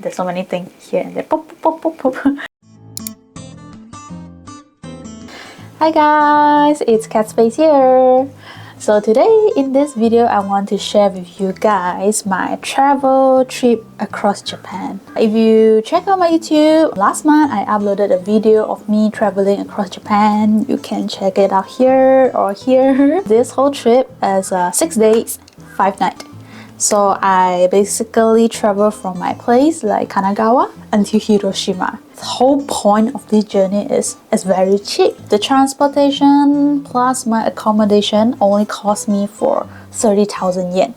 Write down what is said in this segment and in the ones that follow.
There's so many things here and there. Pop, pop, pop, pop, pop. Hi guys, it's Catspace here. So today in this video I want to share with you guys my travel trip across Japan. If you check out my YouTube, last month I uploaded a video of me traveling across Japan. You can check it out here or here. This whole trip is 6 days, 5 nights. So I basically travel from my place like Kanagawa until Hiroshima. The whole point of this journey is it's very cheap. The transportation plus my accommodation only cost me for 30,000 yen,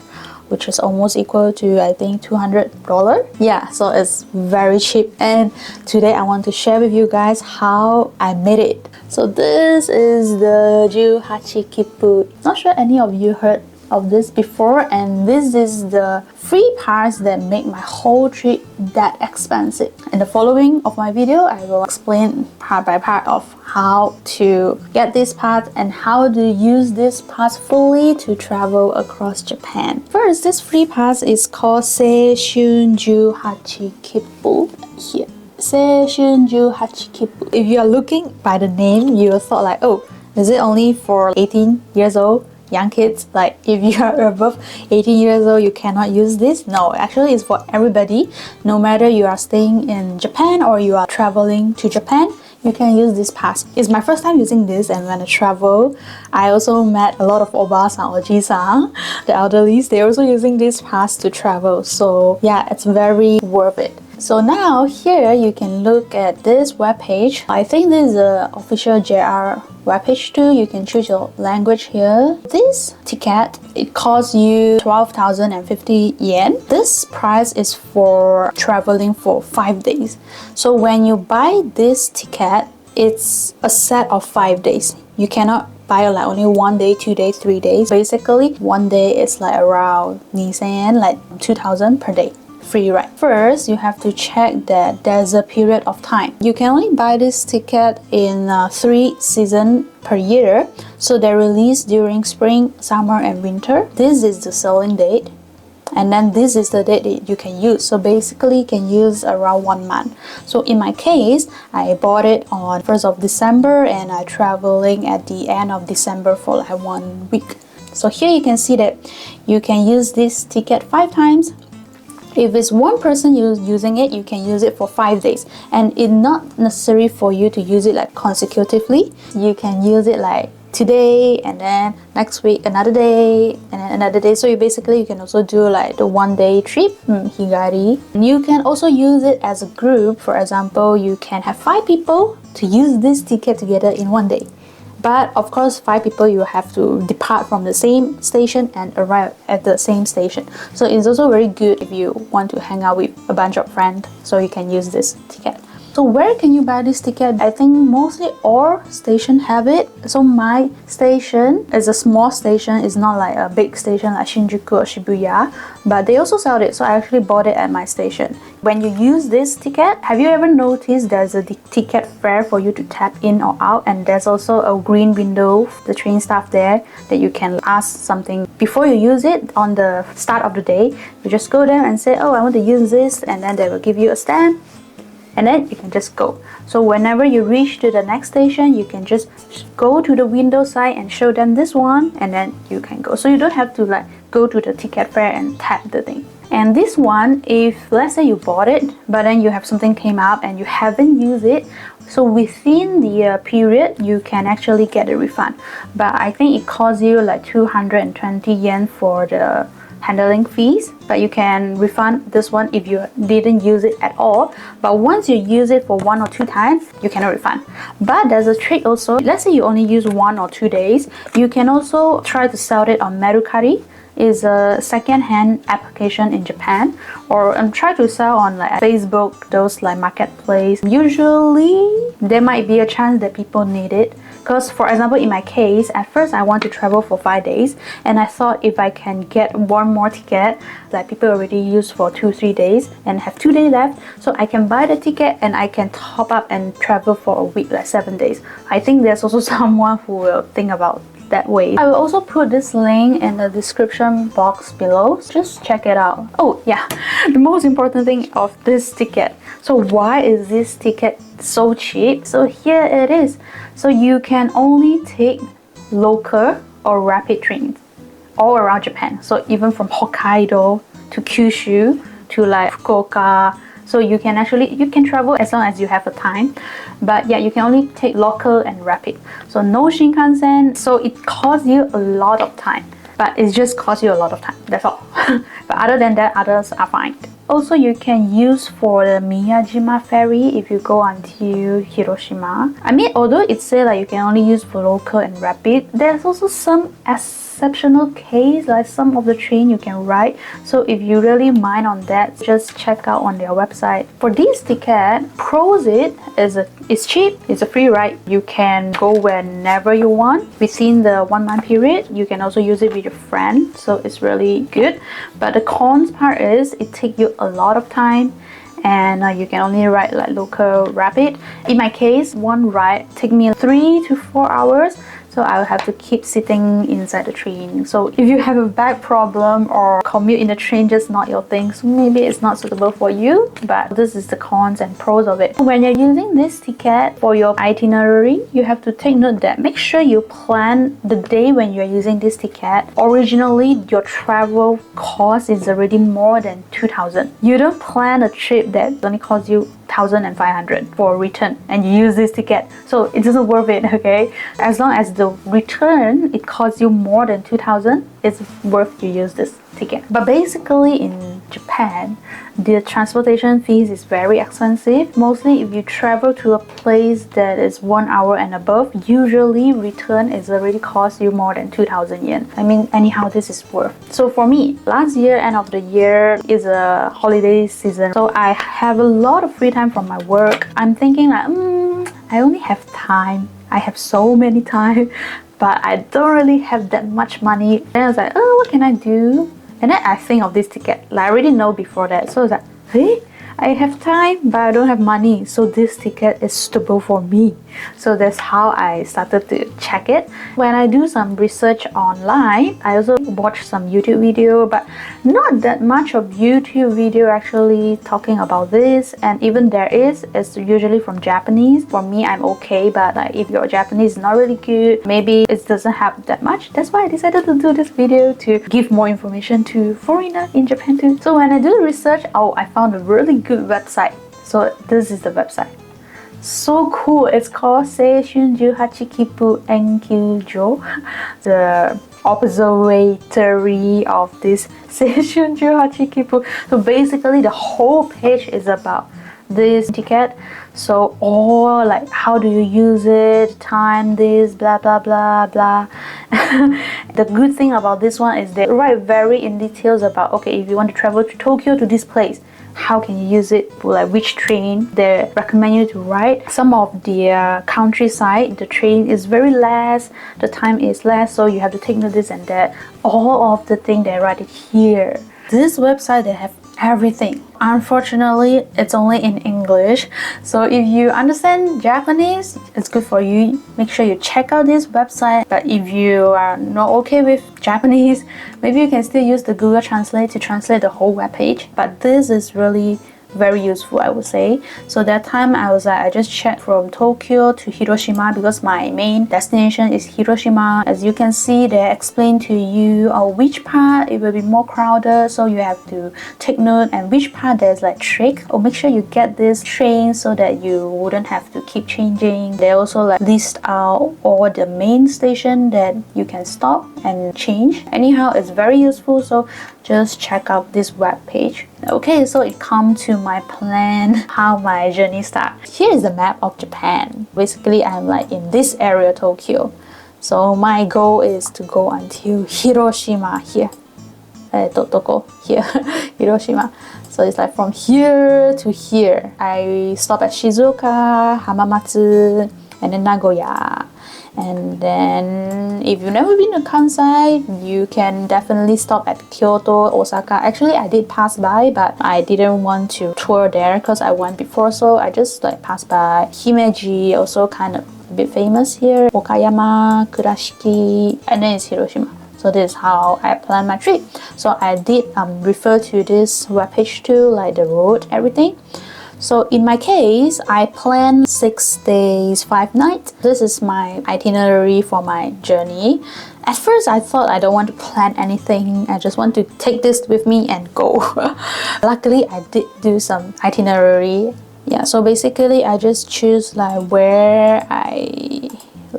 which is almost equal to I think $200. Yeah, so it's very cheap. And today I want to share with you guys how I made it. So this is the Ju Hachikippu. Not sure any of you heard of this before, and this is the free pass that make my whole trip that expensive. In the following of my video, I will explain part by part of how to get this pass and how to use this pass fully to travel across Japan. First, this free pass is called Seishunju Hachikippu. Here, Seishunju Hachikippu. If you are looking by the name, you will thought like, oh, is it only for 18 years old? Young kids, like if you are above 18 years old you cannot use this. No, actually it's for everybody. No matter you are staying in Japan or you are traveling to Japan, you can use this pass. It's my first time using this, and when I travel I also met a lot of oba-san or ji-san, the elderlies. They're also using this pass to travel, so yeah, it's very worth it. So now here you can look at this webpage. I think this is the official JR webpage too. You can choose your language here. This ticket, it costs you 12,050 yen. This price is for traveling for 5 days. So when you buy this ticket, it's a set of 5 days. You cannot buy like only 1 day, 2 days, 3 days. Basically, 1 day is like around 2,000 like 2,000 per day. Free ride. First, you have to check that there's a period of time. You can only buy this ticket in 3 seasons per year. So they're released during spring, summer and winter. This is the selling date. And then this is the date that you can use. So basically you can use around 1 month. So in my case, I bought it on 1st of December and I'm traveling at the end of December for like 1 week. So here you can see that you can use this ticket 5 times. If it's one person using it, you can use it for 5 days. And it's not necessary for you to use it like consecutively. You can use it like today and then next week another day and then another day. So you can also do like the 1 day trip, higari. And you can also use it as a group. For example, you can have 5 people to use this ticket together in 1 day. But of course, 5 people, you have to depart from the same station and arrive at the same station. So it's also very good if you want to hang out with a bunch of friends, so you can use this ticket. So where can you buy this ticket? I think mostly all stations have it. So my station is a small station. It's not like a big station like Shinjuku or Shibuya, but they also sell it. So I actually bought it at my station. When you use this ticket, have you ever noticed there's a ticket fare for you to tap in or out? And there's also a green window, the train staff there, that you can ask something. Before you use it on the start of the day, you just go there and say, oh, I want to use this, and then they will give you a stamp. And then you can just go. So whenever you reach to the next station, you can just go to the window side and show them this one, and then you can go. So you don't have to like go to the ticket fair and tap the thing. And this one, if let's say you bought it, but then you have something came up and you haven't used it, so within the period, you can actually get a refund. But I think it costs you like 220 yen for the handling fees, but you can refund this one if you didn't use it at all. But once you use it for 1 or 2 times, you cannot refund. But there's a trick also. Let's say you only use 1 or 2 days, you can also try to sell it on Mercari. Is a second-hand application in Japan, or try to sell on like Facebook, those like marketplace. Usually there might be a chance that people need it, because for example in my case, at first I want to travel for 5 days, and I thought if I can get 1 more ticket that people already use for 2-3 days and have 2 days left, so I can buy the ticket and I can top up and travel for a week, like 7 days. I think there's also someone who will think about that way. I will also put this link in the description box below. Just check it out. Oh yeah, the most important thing of this ticket. So why is this ticket so cheap? So here it is. So you can only take local or rapid trains all around Japan. So even from Hokkaido to Kyushu to like Fukuoka. So you can travel as long as you have the time. But yeah, you can only take local and rapid. So no Shinkansen. So it costs you a lot of time. But it just costs you a lot of time. That's all. But other than that, others are fine. Also, you can use for the Miyajima ferry if you go until Hiroshima. I mean, although it says like you can only use for local and rapid, there's also some exceptional case, like some of the train you can ride. So if you really mind on that, just check out on their website. For this ticket, pros it's cheap, it's a free ride. You can go whenever you want within the 1 month period. You can also use it with your friend, so it's really good. But the cons part is it takes you a lot of time, and you can only ride like local rapid. In my case, one ride take me 3 to 4 hours. So I'll have to keep sitting inside the train. So if you have a back problem or commute in the train just not your thing, so maybe it's not suitable for you. But this is the cons and pros of it. When you're using this ticket for your itinerary, you have to take note that make sure you plan the day when you're using this ticket. Originally, your travel cost is already more than 2,000. You don't plan a trip that only costs you 1,500 for return and you use this ticket, so it isn't worth it. Okay, as long as the return it costs you more than 2,000, it's worth you use this ticket. But basically in Japan, the transportation fees is very expensive. Mostly if you travel to a place that is 1 hour and above, usually return is already cost you more than 2,000 yen. I mean, anyhow, this is worth. So for me, last year, end of the year is a holiday season, so I have a lot of free time from my work. I'm thinking like, I only have time. I have so many time, but I don't really have that much money. Then I was like, oh, what can I do? And then I think of this ticket. Like I already know before that. So it's like, hey, I have time, but I don't have money. So this ticket is suitable for me. So that's how I started to check it. When I do some research online, I also watch some YouTube video, but not that much of YouTube video actually talking about this. And even there is, it's usually from Japanese. For me, I'm okay, but like if your Japanese is not really good, maybe it doesn't have that much. That's why I decided to do this video to give more information to foreigners in Japan too. So when I do research, I found a really good website. So this is the website. So cool. It's called Seishun 18 Kippu Enkyujo. The observatory of this Seishun 18 Kippu. So basically the whole page is about this ticket. So all like how do you use it, time this, blah blah blah blah. The good thing about this one is they write very in details about, okay, if you want to travel to Tokyo to this place, how can you use it, like which train they recommend you to ride. Some of the countryside, the train is very less, the time is less, so you have to take note this and that. All of the thing they write it here. This website, they have everything. Unfortunately, it's only in English. So if you understand Japanese, it's good for you. Make sure you check out this website. But if you are not okay with Japanese, maybe you can still use the Google Translate to translate the whole web page. But this is really very useful, I would say. So that time I was like, I just checked from Tokyo to Hiroshima because my main destination is Hiroshima. As you can see, they explain to you which part it will be more crowded, so you have to take note, and which part there's like trick, or make sure you get this train so that you wouldn't have to keep changing. They also like list out all the main station that you can stop and change. Anyhow, it's very useful, so just check out this web page. Okay, so it comes to my plan, how my journey starts. Here is the map of Japan. Basically, I'm like in this area, Tokyo. So my goal is to go until Hiroshima here. Toko here, Hiroshima. So it's like from here to here. I stop at Shizuoka, Hamamatsu, and then Nagoya. And then if you've never been to Kansai, you can definitely stop at Kyoto, Osaka. Actually, I did pass by, but I didn't want to tour there because I went before, so I just like passed by. Himeji also kind of a bit famous here. Okayama, Kurashiki, and then it's Hiroshima. So this is how I plan my trip. So I did refer to this webpage too, like the road, everything. So in my case, I planned 6 days, 5 nights. This is my itinerary for my journey. At first, I thought I don't want to plan anything. I just want to take this with me and go. Luckily, I did do some itinerary. Yeah, so basically, I just choose like where I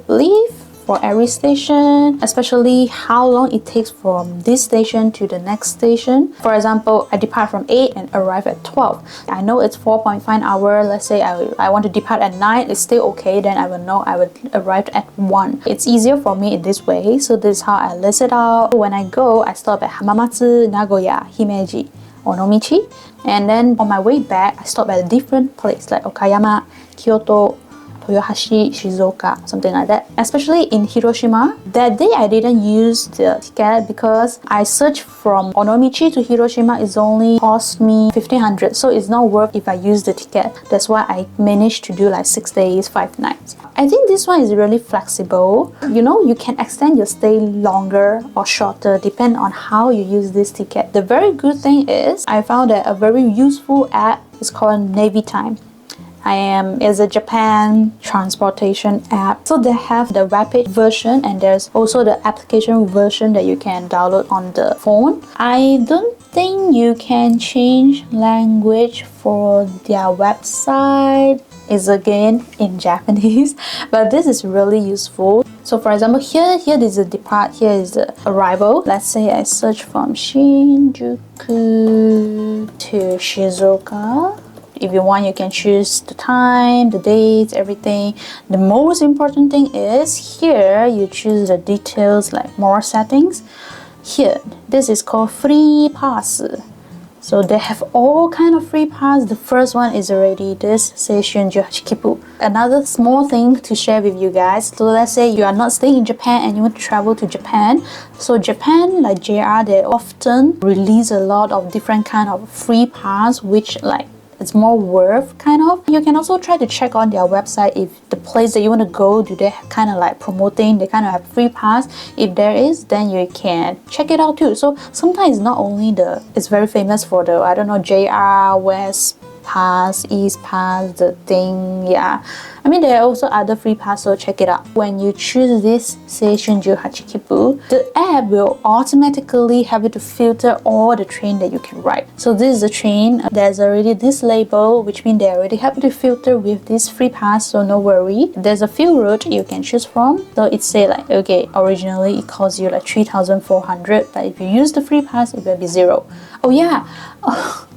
live for every station, especially how long it takes from this station to the next station. For example, I depart from 8 and arrive at 12. I know it's 4.5 hours. Let's say I want to depart at 9, it's still okay, then I will know I would arrive at 1. It's easier for me in this way, so this is how I list it out. When I go, I stop at Hamamatsu, Nagoya, Himeji, Onomichi, and then on my way back, I stop at a different place like Okayama, Kyoto, Toyohashi, Shizuoka, something like that. Especially in Hiroshima, that day I didn't use the ticket because I searched from Onomichi to Hiroshima. It's only cost me 1,500, so it's not worth if I use the ticket. That's why I managed to do like 6 days, 5 nights. I think this one is really flexible. You know, you can extend your stay longer or shorter depending on how you use this ticket. The very good thing is I found that a very useful app is called Navitime. Is a Japan transportation app. So they have the webpage version and there's also the application version that you can download on the phone. I don't think you can change language for their website. It's again in Japanese, but this is really useful. So for example, here is the depart, here is the arrival. Let's say I search from Shinjuku to Shizuoka. If you want, you can choose the time, the dates, everything. The most important thing is here you choose the details like more settings. Here, this is called free pass. So they have all kind of free pass. The first one is already this Seishun 18 Kippu. Another small thing to share with you guys. So let's say you are not staying in Japan and you want to travel to Japan. So Japan, like JR, they often release a lot of different kind of free pass, which like it's more worth kind of. You can also try to check on their website if the place that you want to go, do they kind of like promoting, they kind of have free pass. If there is, then you can check it out too. So sometimes not only it's very famous for the, I don't know, JR West Pass, East Pass, the thing, yeah. I mean, there are also other free pass, so check it out. When you choose this Seishun 18 Kippu, the app will automatically have you to filter all the train that you can ride. So this is the train. There's already this label, which means they already have you to filter with this free pass, so no worry. There's a few routes you can choose from. So it say like, okay, originally it costs you like 3,400, but if you use the free pass, it will be 0. Oh yeah,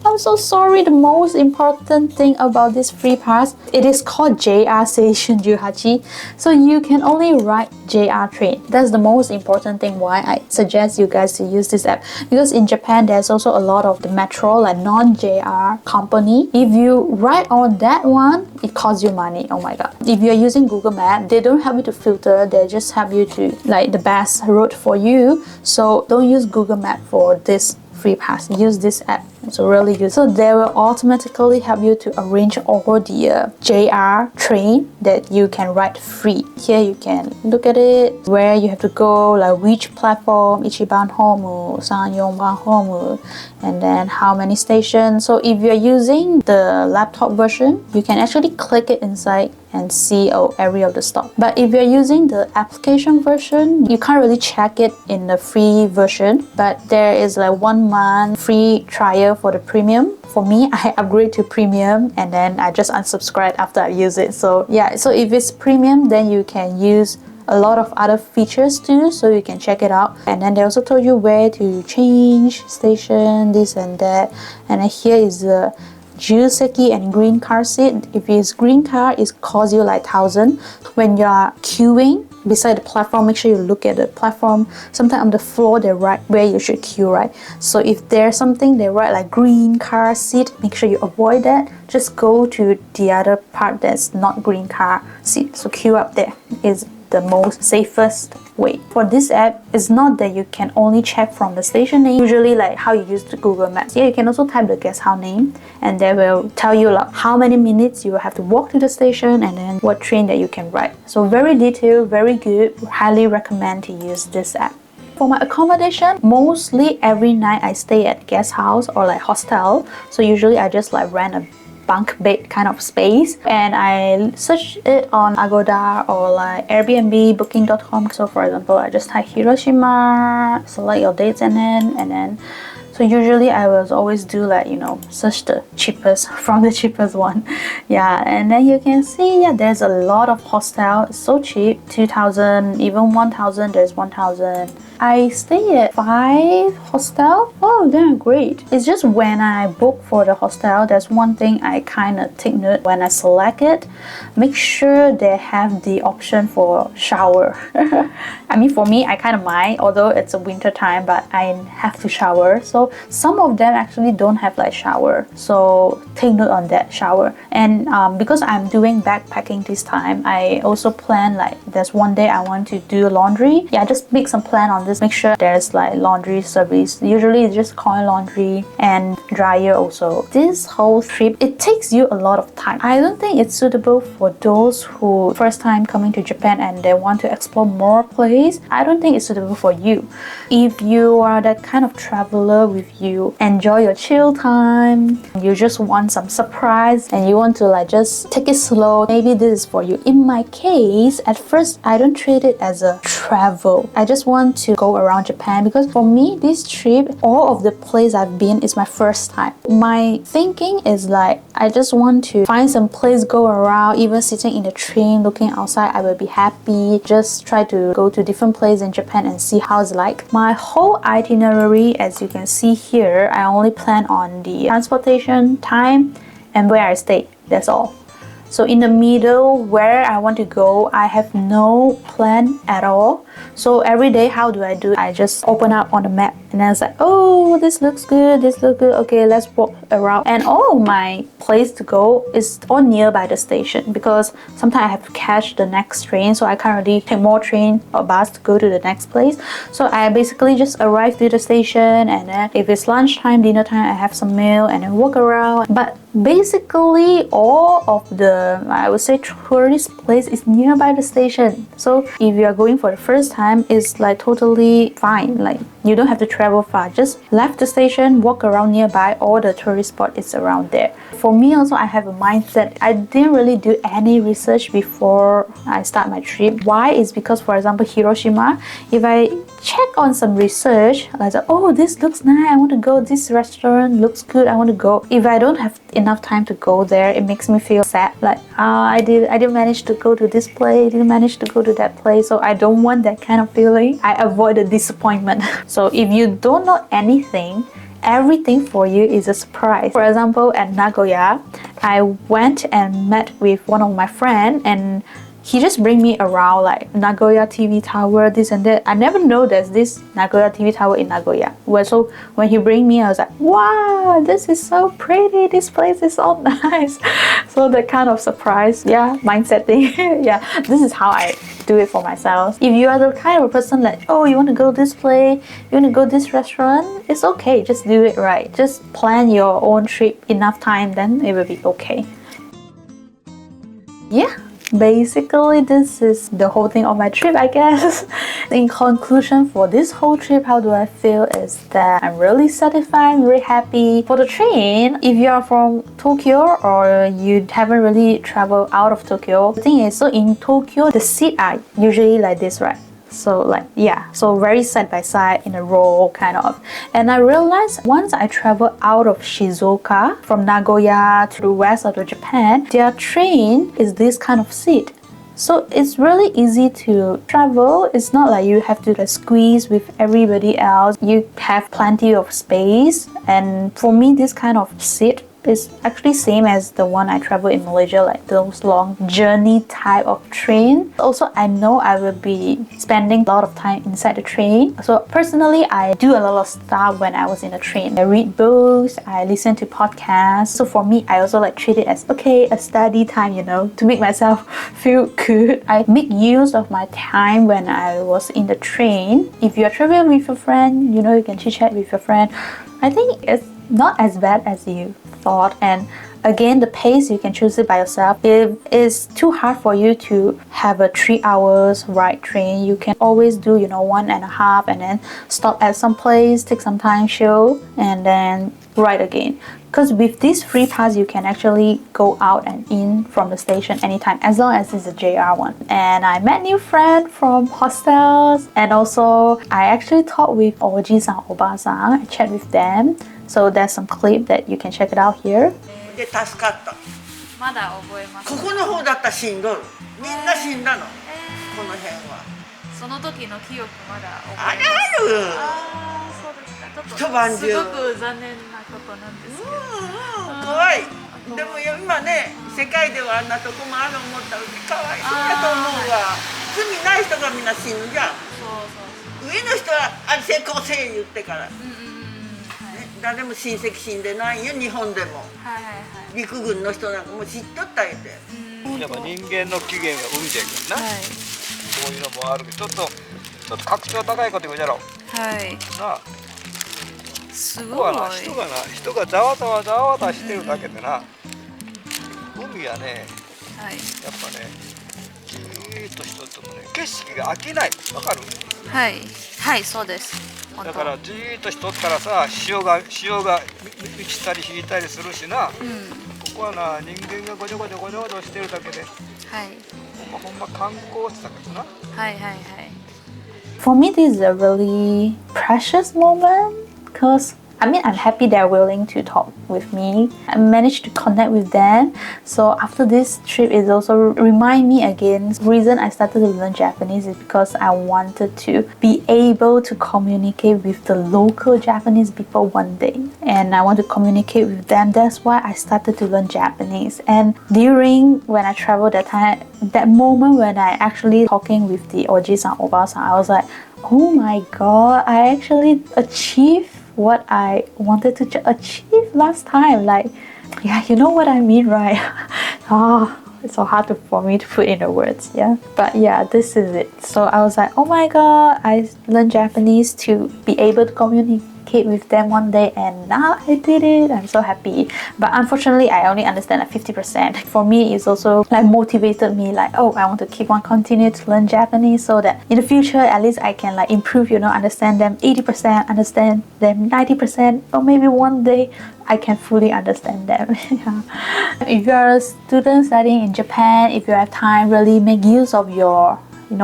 I'm so sorry. The most important thing about this free pass, it is called JR Seishun 18. So you can only ride JR train. That's the most important thing why I suggest you guys to use this app. Because in Japan, there's also a lot of the metro, like non-JR company. If you ride on that one, it costs you money. Oh my god. If you're using Google Maps, they don't help you to filter. They just help you to like the best route for you. So don't use Google Maps for this free pass. Use this app. It's really good. So they will automatically help you to arrange all the JR train that you can ride free. Here you can look at it, where you have to go, like which platform, Ichiban Homu, Sanyonban Homu, and then how many stations. So if you're using the laptop version, you can actually click it inside and see every of the stop. But if you're using the application version, you can't really check it in the free version. But there is like 1 month free trial for the premium. For me, I upgrade to premium and then I just unsubscribe after I use it. So yeah, so if it's premium, then you can use a lot of other features too, so you can check it out. And then they also told you where to change station, this and that. And then here is the Juseki and green car seat. If it's green car, it costs you like 1,000. When you are queuing beside the platform, make sure you look at the platform. Sometimes on the floor they write where you should queue, right? So if there's something they write like green car seat, make sure you avoid that. Just go to the other part that's not green car seat. So queue up there. It's the most safest way. For this app, it's not that you can only check from the station name, usually like how you use the Google Maps. Yeah, you can also type the guest house name and they will tell you like how many minutes you will have to walk to the station and then what train that you can ride. So very detailed, very good. Highly recommend to use this app. For my accommodation, mostly every night I stay at guest house or like hostel. So usually I just like rent a bunk bed kind of space and I search it on Agoda or like Airbnb, booking.com. So for example, I just type Hiroshima, select your dates and then so usually I will always do like, you know, search the cheapest from the cheapest one. Yeah, and then you can see, yeah, there's a lot of hostel. It's so cheap, 2,000, even 1,000, there's 1,000. I stay at 5 hostel. Oh, they're great. It's just when I book for the hostel, there's one thing I kind of take note when I select it. Make sure they have the option for shower. I mean, for me, I kind of mind, although it's a winter time, but I have to shower. So some of them actually don't have like shower. So take note on that shower. And because I'm doing backpacking this time, I also plan like there's one day I want to do laundry. Yeah, just make some plan on this. Make sure there's like laundry service. Usually it's just coin laundry and dryer also. This whole trip, it takes you a lot of time. I don't think it's suitable for those who first time coming to Japan and they want to explore more place. I don't think it's suitable for you. If you are that kind of traveler with you enjoy your chill time, you just want some surprise and you want to like just take it slow, maybe this is for you. In my case, at first I don't treat it as a travel. I just want to go around Japan because for me this trip, all of the place I've been is my first time. My thinking is like I just want to find some place, go around, even sitting in the train looking outside I will be happy. Just try to go to different places in Japan and see how it's like. My whole itinerary, as you can see here, I only plan on the transportation time and where I stay. That's all. So in the middle where I want to go, I have no plan at all. So every day, how do? I just open up on the map and then it's like, oh, this looks good, this looks good. Okay, let's walk around. And all my place to go is all nearby the station because sometimes I have to catch the next train. So I can't really take more train or bus to go to the next place. So I basically just arrive to the station and then if it's lunchtime, dinner time, I have some meal and then walk around. But basically all of the, I would say, tourist place is nearby the station. So if you are going for the first time, it's like totally fine. Like you don't have to travel far, just left the station, walk around nearby, all the tourist spot is around there. For me also, I have a mindset, I didn't really do any research before I start my trip. Why? Is because, for example, Hiroshima, if I check on some research, like, oh, this looks nice, I want to go, this restaurant looks good, I want to go. If I don't have enough time to go there, it makes me feel sad, like I didn't manage to go to this place, didn't manage to go to that place. So I don't want that kind of feeling. I avoid the disappointment. So if you don't know anything, everything for you is a surprise. For example, at Nagoya, I went and met with one of my friends and he just bring me around like Nagoya TV tower, this and that. I never know there's this Nagoya TV tower in Nagoya. Well, so when he bring me, I was like, wow, this is so pretty. This place is so nice. So that kind of surprise, yeah, mindset thing. Yeah, this is how I do it for myself. If you are the kind of person like, oh, you want to go this place, you want to go this restaurant, it's okay. Just do it right. Just plan your own trip enough time, then it will be okay. Yeah. Basically, this is the whole thing of my trip, I guess. In conclusion, for this whole trip, how do I feel is that I'm really satisfied, really happy. For the train, if you are from Tokyo or you haven't really traveled out of Tokyo, the thing is, so in Tokyo, the seats are usually like this, right? So like, yeah, so very side by side in a row kind of. And I realized once I travel out of Shizuoka from Nagoya to the west of Japan, their train is this kind of seat. So it's really easy to travel. It's not like you have to like squeeze with everybody else. You have plenty of space. And for me, this kind of seat is actually same as the one I travel in Malaysia, like those long journey type of train. Also, I know I will be spending a lot of time inside the train. So personally, I do a lot of stuff when I was in the train. I read books, I listen to podcasts. So for me, I also like treat it as okay, a study time, you know, to make myself feel good. I make use of my time when I was in the train. If you're traveling with your friend, you know, you can chit chat with your friend. I think it's not as bad as you thought, and again, the pace you can choose it by yourself. If it's too hard for you to have a 3 hours ride train, you can always do, you know, 1.5 and then stop at some place, take some time, chill, and then ride again. Because with this free pass, you can actually go out and in from the station anytime, as long as it's a JR one. And I met new friends from hostels, and also I actually talked with Oji-san, Oba-san. I chat with them. So there's some clip that you can check it out here. で助かった。まだ覚えます。ここの方だったらしんどい。みんな死んだの。この辺は。その時の記憶まだある覚えます。ある。ああ、そうですか。ちょっと一晩中すごく残念なことなんですけど。怖い。でも今ね、世界ではあんなとこもある思ったらかわいそうだと思うわ。罪ない人がみんな死ぬじゃん。そうそうそう。上の人はあ成功せえ言ってから。誰も親戚死んでないよ、日本でも。はいはいはい。陸軍の人なんかもう知っとったんやて。やっぱ人間の起源は海じゃけんな、はい。そういうのもあるけど、ちょっと格調高いこと言うじゃろはい。なあ。すごい。ここはな、人がざわざわしてるだけでな、海はね、はい。やっぱね、じーっとしとってもね、景色が飽きない。わかる？はい。はい、そうです。だからじーっとしとったらさ、潮が満ちたり引いたりするしな、ここはな、人間がごちょごちょしてるだけで、はい。ほんま観光地だけどな。はいはいはい。For me, this is a really precious moment because I mean, I'm happy they're willing to talk with me. I managed to connect with them. So after this trip, it also remind me again. The reason I started to learn Japanese is because I wanted to be able to communicate with the local Japanese people one day. And I want to communicate with them. That's why I started to learn Japanese. And during when I traveled that time, that moment when I actually talking with the Oji-san, Oba-san, I was like, oh my god, I actually achieved what I wanted to achieve last time. Like, yeah, you know what I mean, right? It's so hard for me to put in the words, yeah. But yeah, this is it. So I was like, oh my god, I learned Japanese to be able to communicate with them one day, and now I did it. I'm so happy. But unfortunately, I only understand like 50%. For me, it's also like motivated me like, oh, I want to keep on continue to learn Japanese so that in the future, at least I can like improve, you know, understand them 80%, understand them 90%, or maybe one day I can fully understand them. Yeah. If you are a student studying in Japan, if you have time, really make use of your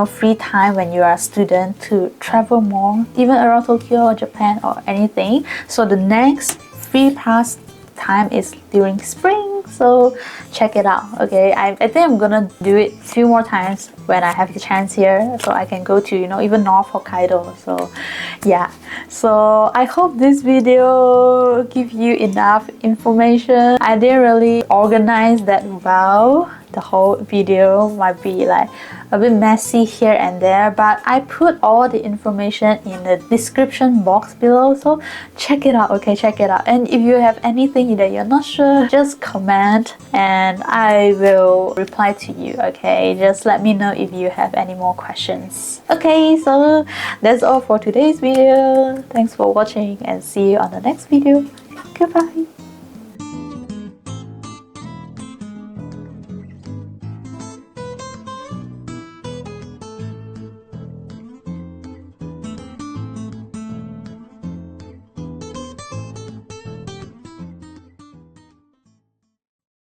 free time when you are a student to travel more, even around Tokyo or Japan or anything. So the next free pass time is during spring, so check it out. Okay, I think I'm gonna do it a few more times when I have the chance here, so I can go to even North Hokkaido. So yeah, so I hope this video give you enough information. I didn't really organize that well. The whole video might be like a bit messy here and there, but I put all the information in the description box below, so check it out. Okay, check it out. And if you have anything that you're not sure, just comment and I will reply to you. Okay, just let me know if you have any more questions. Okay, so that's all for today's video. Thanks for watching and see you on the next video. Goodbye.